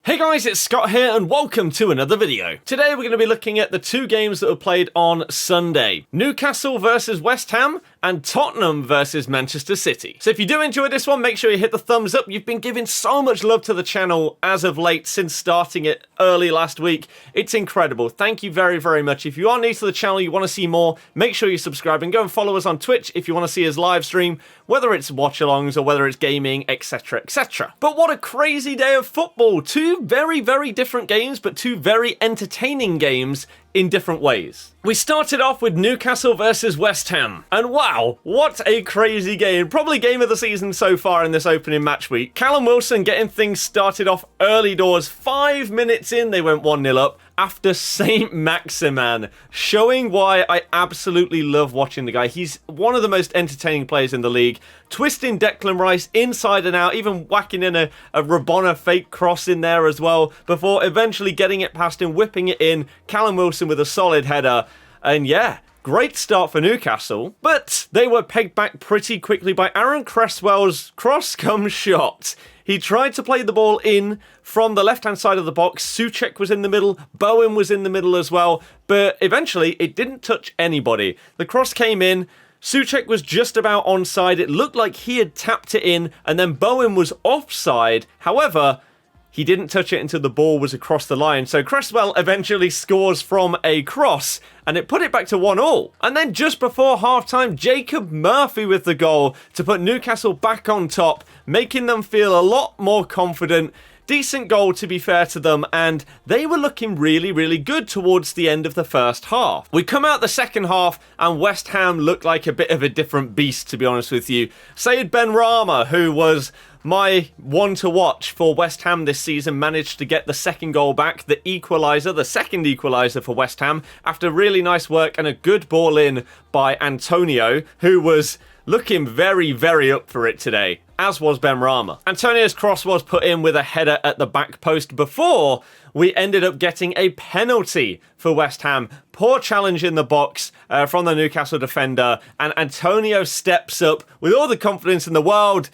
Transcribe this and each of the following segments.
Hey guys, it's Scott here and welcome to another video. Today we're going to be looking at the two games that were played on Sunday. Newcastle versus West Ham and Tottenham versus Manchester City. So if you do enjoy this one, make sure you hit the thumbs up. You've been giving so much love to the channel as of late since starting it early last week. It's incredible. Thank you very, very much. If you are new to the channel, you want to see more, make sure you subscribe and go and follow us on Twitch if you want to see us live stream, whether it's watch-alongs or whether it's gaming, etc, etc. But what a crazy day of football. Two very, very different games, but two very entertaining games in different ways. We started off with Newcastle versus West Ham, and wow, what a crazy game. Probably game of the season so far in this opening match week. Callum Wilson getting things started off early doors. 5 minutes in, they went 1-0 up after Saint Maximin, showing why I absolutely love watching the guy. He's one of the most entertaining players in the league, twisting Declan Rice inside and out, even whacking in a Rabona fake cross in there as well, before eventually getting it past him, whipping it in. Callum Wilson with a solid header, and yeah, great start for Newcastle, but they were pegged back pretty quickly by Aaron Cresswell's cross-come shot. He tried to play the ball in from the left-hand side of the box. Souček was in the middle, Bowen was in the middle as well, but eventually it didn't touch anybody. The cross came in, Souček was just about onside. It looked like he had tapped it in, and then Bowen was offside. However, he didn't touch it until the ball was across the line. So Cresswell eventually scores from a cross, and it put it back to 1-1. And then just before halftime, Jacob Murphy with the goal to put Newcastle back on top, making them feel a lot more confident. Decent goal, to be fair to them, and they were looking really, really good towards the end of the first half. We come out the second half, and West Ham looked like a bit of a different beast, to be honest with you. Said Benrahma, who was my one to watch for West Ham this season, managed to get the second goal back, the equaliser, the second equaliser for West Ham, after really nice work and a good ball in by Antonio, who was looking very, very up for it today, as was Benrahma. Antonio's cross was put in with a header at the back post before we ended up getting a penalty for West Ham. Poor challenge in the box from the Newcastle defender, and Antonio steps up with all the confidence in the world,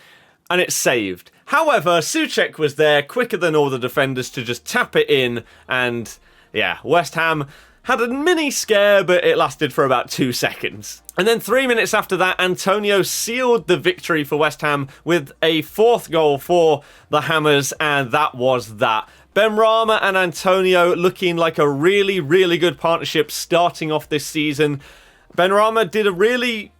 and it's saved. However, Souček was there quicker than all the defenders to just tap it in, and yeah, West Ham had a mini scare, but it lasted for about 2 seconds. And then 3 minutes after that, Antonio sealed the victory for West Ham with a fourth goal for the Hammers, and that was that. Benrahma and Antonio looking like a really, really good partnership starting off this season. Benrahma did a really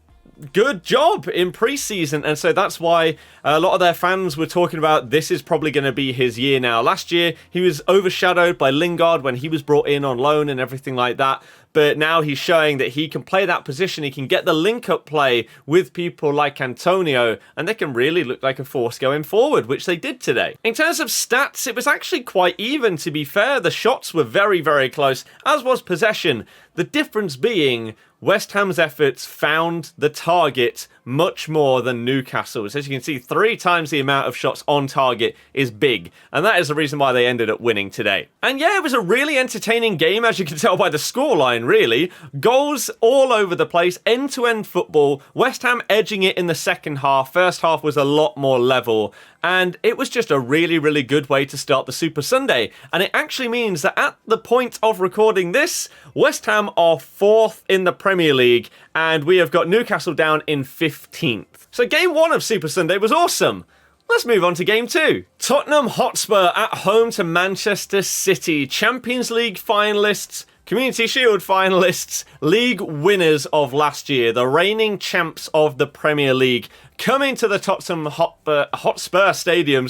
good job in pre-season, and so that's why a lot of their fans were talking about this is probably going to be his year now. Last year he was overshadowed by Lingard when he was brought in on loan and everything like that, but now he's showing that he can play that position. He can get the link-up play with people like Antonio, and they can really look like a force going forward, which they did today. In terms of stats, it was actually quite even, to be fair. The shots were very, very close, as was possession. The difference being West Ham's efforts found the target much more than Newcastle's. As you can see, 3 times the amount of shots on target is big, and that is the reason why they ended up winning today. And yeah, it was a really entertaining game, as you can tell by the scoreline, really. Goals all over the place, end-to-end football. West Ham edging it in the second half. First half was a lot more level, and it was just a really, really good way to start the Super Sunday. And it actually means that at the point of recording this, West Ham are 4th in the Premier League, and we have got Newcastle down in 15th. So game 1 of Super Sunday was awesome. Let's move on to game 2. Tottenham Hotspur at home to Manchester City. Champions League finalists, Community Shield finalists, league winners of last year, the reigning champs of the Premier League, coming to the Tottenham Hotspur Stadium,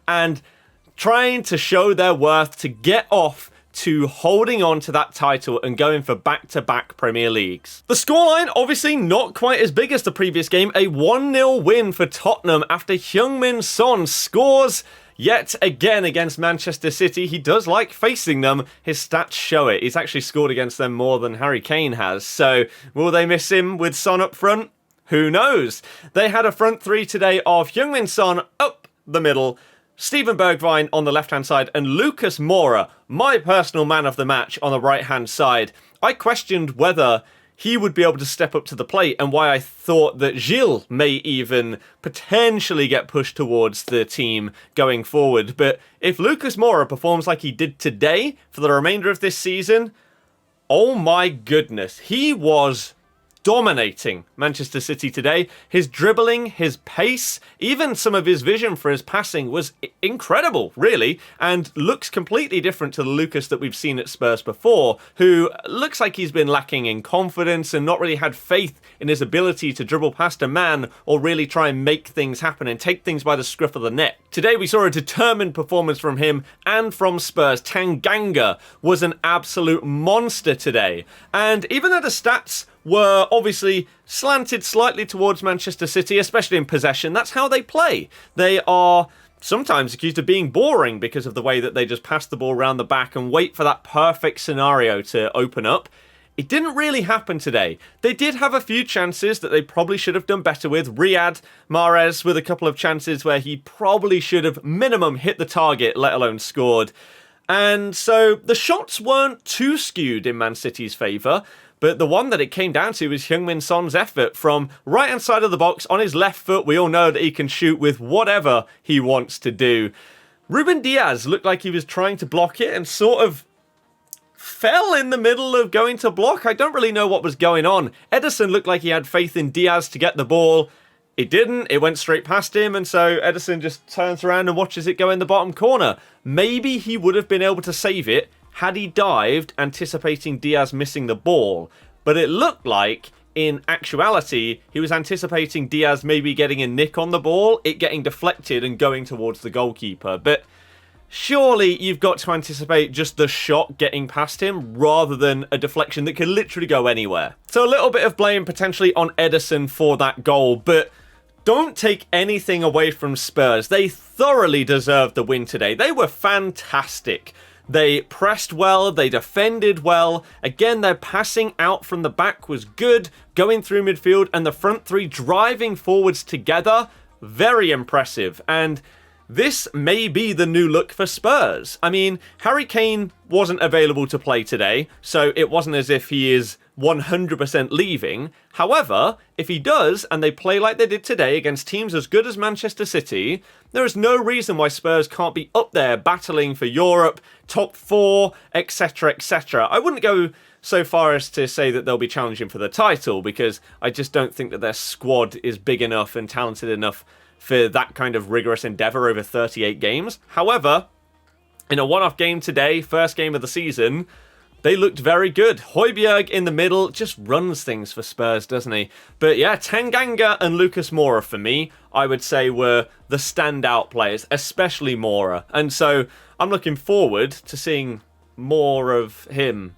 and trying to show their worth to get off to holding on to that title and going for back-to-back Premier Leagues. The scoreline obviously not quite as big as the previous game. A 1-0 win for Tottenham after Heung-min Son scores yet again against Manchester City. He does like facing them. His stats show it. He's actually scored against them more than Harry Kane has. So will they miss him with Son up front? Who knows? They had a front three today of Heung-min Son up the middle, Steven Bergwijn on the left-hand side, and Lucas Moura, my personal man of the match, on the right-hand side. I questioned whether he would be able to step up to the plate, and why I thought that Gilles may even potentially get pushed towards the team going forward. But if Lucas Moura performs like he did today for the remainder of this season, oh my goodness, he was dominating Manchester City today. His dribbling, his pace, even some of his vision for his passing was incredible, really, and looks completely different to the Lucas that we've seen at Spurs before, who looks like he's been lacking in confidence and not really had faith in his ability to dribble past a man or really try and make things happen and take things by the scruff of the neck. Today we saw a determined performance from him and from Spurs. Tanganga was an absolute monster today, and even though the stats were obviously slanted slightly towards Manchester City, especially in possession, that's how they play. They are sometimes accused of being boring because of the way that they just pass the ball around the back and wait for that perfect scenario to open up. It didn't really happen today. They did have a few chances that they probably should have done better with. Riyad Mahrez with a couple of chances where he probably should have minimum hit the target, let alone scored. And so the shots weren't too skewed in Man City's favour. But the one that it came down to was Heung-min Son's effort from right-hand side of the box on his left foot. We all know that he can shoot with whatever he wants to do. Ruben Diaz looked like he was trying to block it and sort of fell in the middle of going to block. I don't really know what was going on. Ederson looked like he had faith in Diaz to get the ball. It didn't. It went straight past him, and so Ederson just turns around and watches it go in the bottom corner. Maybe he would have been able to save it had he dived, anticipating Diaz missing the ball. But it looked like, in actuality, he was anticipating Diaz maybe getting a nick on the ball, it getting deflected and going towards the goalkeeper. But surely you've got to anticipate just the shot getting past him rather than a deflection that could literally go anywhere. So a little bit of blame potentially on Ederson for that goal, but don't take anything away from Spurs. They thoroughly deserved the win today. They were fantastic. They pressed well, they defended well. Again, their passing out from the back was good, going through midfield, and the front three driving forwards together, very impressive. And this may be the new look for Spurs. I mean, Harry Kane wasn't available to play today, so it wasn't as if he is 100% leaving. However, if he does, and they play like they did today against teams as good as Manchester City, there is no reason why Spurs can't be up there battling for Europe, top 4, etc, etc. I wouldn't go so far as to say that they'll be challenging for the title, because I just don't think that their squad is big enough and talented enough for that kind of rigorous endeavour over 38 games. However, in a one-off game today, first game of the season, they looked very good. Højbjerg in the middle just runs things for Spurs, doesn't he? But yeah, Tanganga and Lucas Moura for me, I would say were the standout players, especially Moura. And so I'm looking forward to seeing more of him.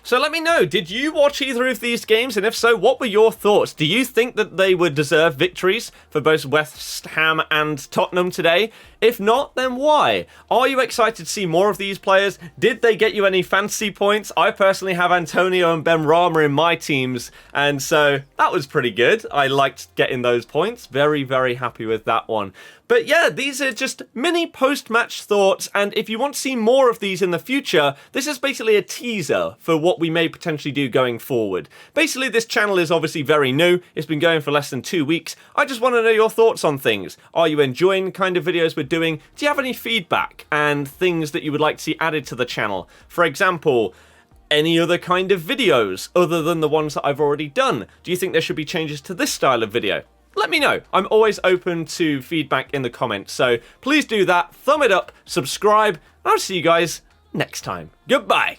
So let me know, did you watch either of these games? And if so, what were your thoughts? Do you think that they would deserve victories for both West Ham and Tottenham today? If not, then why? Are you excited to see more of these players? Did they get you any fantasy points? I personally have Antonio and Benrahma in my teams, and so that was pretty good. I liked getting those points. Very, very happy with that one. But yeah, these are just mini post-match thoughts, and if you want to see more of these in the future, this is basically a teaser for what we may potentially do going forward. Basically, this channel is obviously very new. It's been going for less than 2 weeks. I just want to know your thoughts on things. Are you enjoying the kind of videos we're doing? Do you have any feedback and things that you would like to see added to the channel? For example, any other kind of videos other than the ones that I've already done? Do you think there should be changes to this style of video? Let me know. I'm always open to feedback in the comments, so please do that. Thumb it up, subscribe, and I'll see you guys next time. Goodbye.